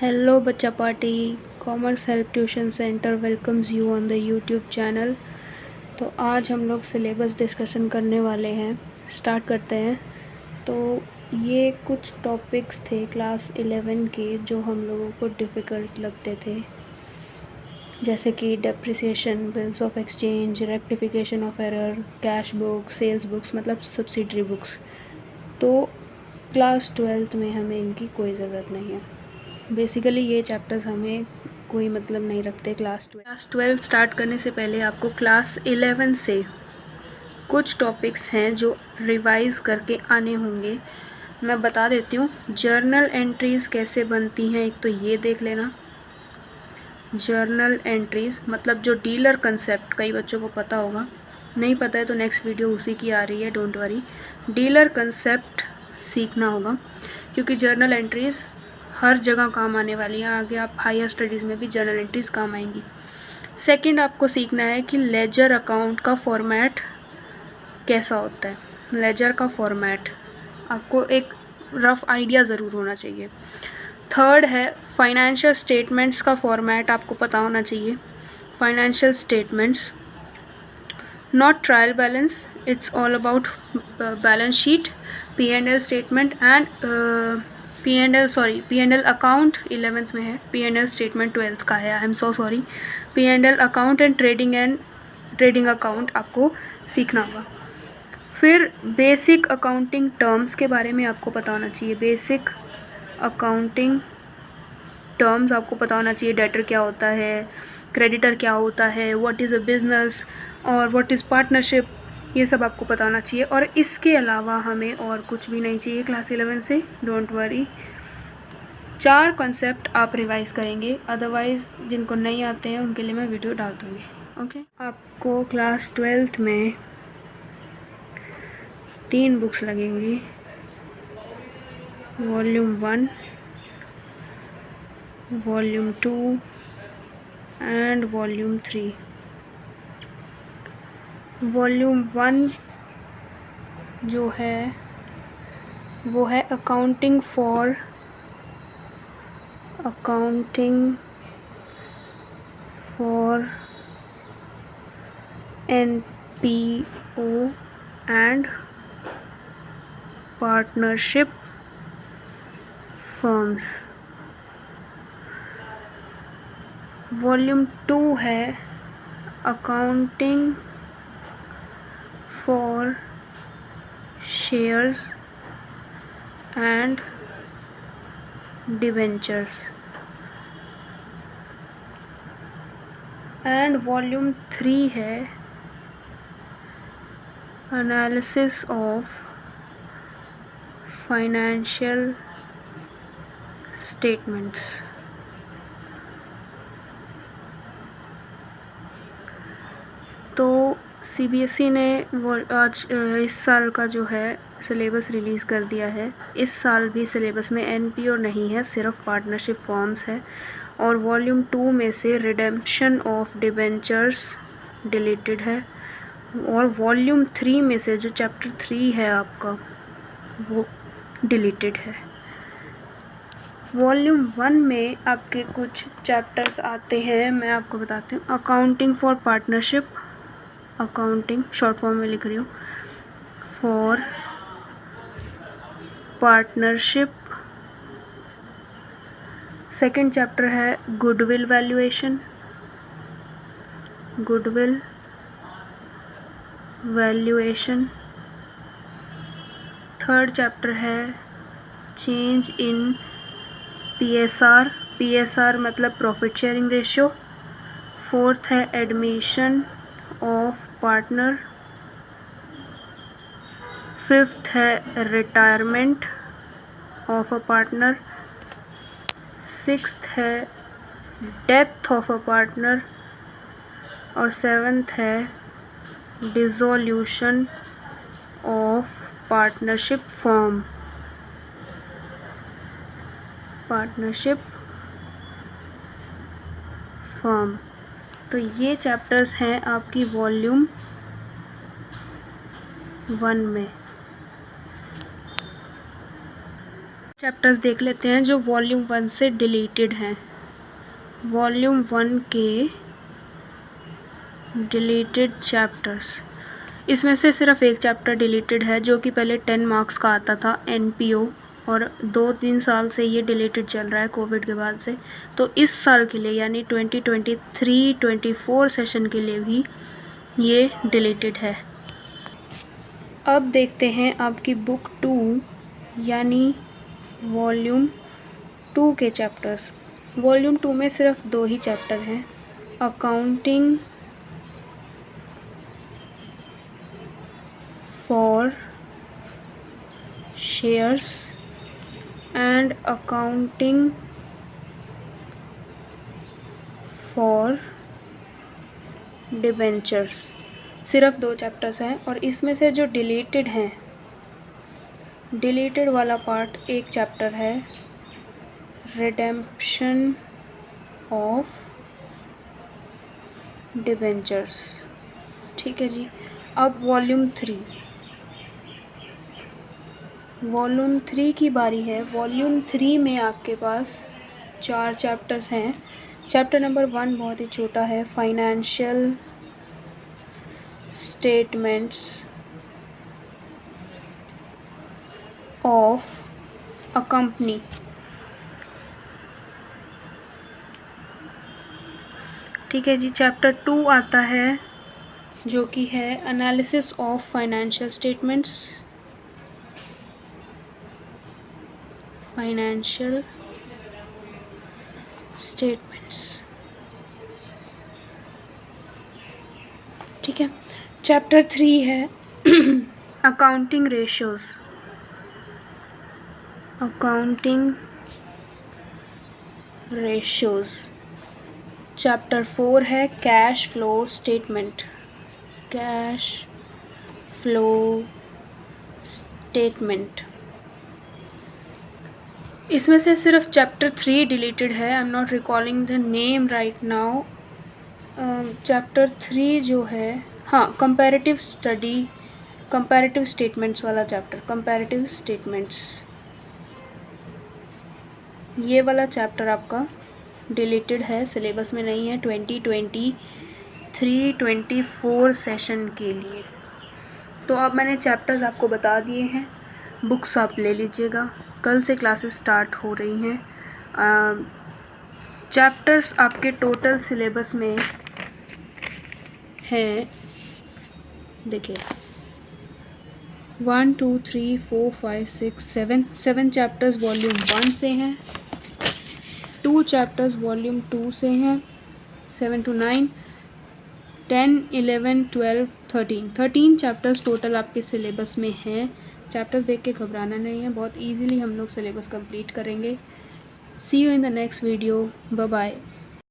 Hello बच्चा party. Commerce help tuition centre welcomes you on the YouTube channel. तो आज हम लोग सिलेबस डिस्कशन करने वाले हैं। स्टार्ट करते हैं। तो ये कुछ टॉपिक्स थे क्लास 11 के जो हम लोगों को डिफ़िकल्ट लगते थे, जैसे कि depreciation, bills of exchange, rectification of error, cash books, sales books मतलब सब्सिडरी बुक्स। तो क्लास 12th में हमें इनकी कोई ज़रूरत नहीं है। बेसिकली ये चैप्टर्स हमें कोई मतलब नहीं रखते। क्लास 12 स्टार्ट करने से पहले आपको क्लास 11 से कुछ टॉपिक्स हैं जो रिवाइज करके आने होंगे। मैं बता देती हूँ। जर्नल एंट्रीज़ कैसे बनती हैं, एक तो ये देख लेना। जर्नल एंट्रीज़ मतलब जो डीलर कंसेप्ट, कई बच्चों को पता होगा, नहीं पता है तो नेक्स्ट वीडियो उसी की आ रही है, डोंट वरी। डीलर कंसेप्ट सीखना होगा क्योंकि जर्नल एंट्रीज़ हर जगह काम आने वाली है। आगे आप हायर स्टडीज़ में भी जर्नल एंट्रीज़ काम आएंगी। सेकंड आपको सीखना है कि लेजर अकाउंट का फॉर्मेट कैसा होता है। लेजर का फॉर्मेट आपको एक रफ़ आइडिया ज़रूर होना चाहिए। थर्ड है फाइनेंशियल स्टेटमेंट्स का फॉर्मेट आपको पता होना चाहिए। Financial statements, not trial balance, it's all about balance sheet, P&L statement and P&L account 11th में है, P&L स्टेटमेंट 12th का है। I am so sorry. P&L account and trading account आपको सीखना होगा। फिर बेसिक अकाउंटिंग टर्म्स के बारे में आपको पता होना चाहिए। बेसिक अकाउंटिंग टर्म्स आपको पता होना चाहिए। डेटर क्या होता है, क्रेडिटर क्या होता है, व्हाट इज़ अ बिजनेस और व्हाट इज़ पार्टनरशिप, ये सब आपको पता होना चाहिए। और इसके अलावा हमें और कुछ भी नहीं चाहिए क्लास 11 से, डोंट वरी। 4 कॉन्सेप्ट आप रिवाइज़ करेंगे, अदरवाइज़ जिनको नहीं आते हैं उनके लिए मैं वीडियो डाल दूँगी। ओके। आपको क्लास 12th में 3 बुक्स लगेंगी, volume 1, volume 2 and volume 3। Volume 1 जो है वो है accounting for NPO and partnership firms. Volume 2 है accounting for shares and debentures. And volume 3 है एनालिसिस ऑफ फाइनेंशियल स्टेटमेंट्स। तो CBSE ने आज इस साल का जो है सिलेबस रिलीज़ कर दिया है। इस साल भी सिलेबस में NPO नहीं है, सिर्फ पार्टनरशिप फॉर्म्स है। और वॉल्यूम 2 में से रिडेम्पशन ऑफ डिबेंचर्स डिलीटेड है। और वॉल्यूम 3 में से जो चैप्टर 3 है आपका वो डिलीटेड है। वॉल्यूम 1 में आपके कुछ चैप्टर्स आते हैं, मैं आपको बताती हूँ। Accounting for partnership, accounting short form में लिख रही हूँ, फॉर पार्टनरशिप। सेकंड चैप्टर है goodwill valuation, goodwill valuation. Third chapter है चेंज इन PSR मतलब प्रॉफिट शेयरिंग रेशियो। फोर्थ है एडमिशन ऑफ पार्टनर। फिफ्थ है retirement of a partner. Sixth है डेथ ऑफ अ पार्टनर। और सेवन्थ है dissolution of partnership firm. तो ये chapters हैं आपकी वॉल्यूम 1 में। चैप्टर्स देख लेते हैं जो वॉल्यूम 1 से डिलीटेड हैं। वॉल्यूम 1 के डिलीटेड चैप्टर्स, इसमें से सिर्फ एक चैप्टर डिलीटेड है जो कि पहले 10 मार्क्स का आता था, NPO, और 2-3 साल से ये डिलीटेड चल रहा है कोविड के बाद से। तो इस साल के लिए यानी 2023-24 सेशन के लिए भी ये डिलीटेड है। अब देखते हैं आपकी बुक 2 यानी वॉल्यूम 2 के चैप्टर्स। वॉल्यूम 2 में सिर्फ 2 ही चैप्टर हैं, accounting for shares and accounting for debentures. सिर्फ 2 चैप्टर्स हैं और इसमें से जो डिलीटेड हैं, डिलीटेड वाला पार्ट एक चैप्टर है, रिडेम्पशन ऑफ डिबेंचर्स। ठीक है जी। अब वॉल्यूम 3 की बारी है। वॉल्यूम 3 में आपके पास 4 चैप्टर्स हैं। चैप्टर नंबर 1 बहुत ही छोटा है, financial statements of a company. ठीक है जी। चैप्टर 2 आता है जो कि है एनालिसिस ऑफ फाइनेंशियल स्टेटमेंट्स, ठीक है। चैप्टर 3 है अकाउंटिंग रेशियोज। चैप्टर 4 है कैश फ्लो स्टेटमेंट। इसमें से सिर्फ चैप्टर 3 डिलीटेड है। I am not recalling the name right now. Chapter 3 जो है, हाँ, कंपैरेटिव स्टेटमेंट्स वाला चैप्टर, कंपैरेटिव स्टेटमेंट्स, ये वाला चैप्टर आपका डिलीटेड है, सिलेबस में नहीं है 2023-24 सेशन के लिए। तो अब मैंने चैप्टर्स आपको बता दिए हैं, बुक्स आप ले लीजिएगा। कल से क्लासेस स्टार्ट हो रही हैं। चैप्टर्स आपके टोटल सिलेबस में हैं, देखिए 1 2 3 4 5 6 7 चैप्टर्स वॉल्यूम 1 से हैं, 2 चैप्टर्स वॉल्यूम 2 से हैं, 7 to 9, 10, 11, 12, 13 चैप्टर्स टोटल आपके सिलेबस में हैं। चैप्टर्स देख के घबराना नहीं है, बहुत इजीली हम लोग सिलेबस कंप्लीट करेंगे। See you in the next video. Bye bye.